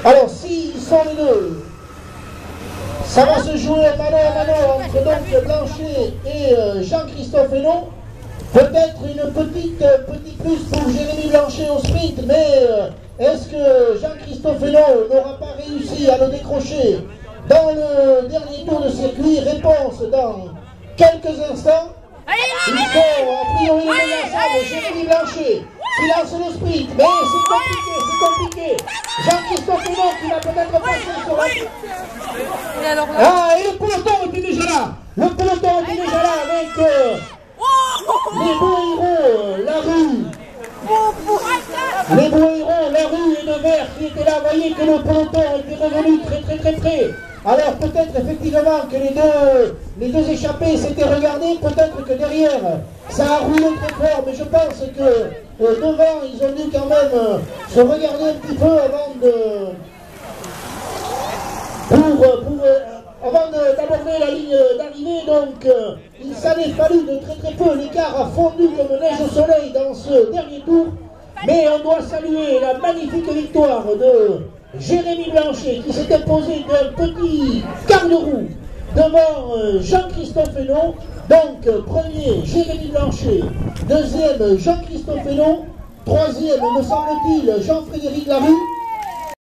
Alors, s'ils sont les deux, ça va se jouer mano à mano entre donc Blanchet et Jean-Christophe Hénon. Peut-être une petit plus pour Jérémy Blanchet au sprint, mais est-ce que Jean-Christophe Hénon n'aura pas réussi à le décrocher dans le dernier tour de circuit? Réponse dans quelques instants. Il faut a priori le meilleur ensemble, Jérémy Blanchet qui lance le sprint, mais c'est compliqué. Jean-Christophe Hénon qui va peut-être passer sur la... Ah, et le peloton était déjà là. Le peloton était déjà là avec les beaux héros, la rue. Les beaux héros, la rue et le vert qui étaient là. Vous voyez que le peloton était revenu très près. Alors peut-être effectivement que les deux échappés s'étaient regardés, peut-être que derrière ça a roulé très fort, mais je pense que devant ils ont dû quand même se regarder un petit peu avant d'aborder la ligne d'arrivée. Donc il s'en est fallu de très peu, l'écart a fondu comme neige au soleil dans ce dernier tour, mais on doit saluer la magnifique victoire de Jérémy Blanchet qui s'est imposé d'un petit quart de roue devant Jean-Christophe Hénon. Donc premier Jérémy Blanchet, deuxième Jean-Christophe Hénon, troisième me semble-t-il Jean-Frédéric Larue.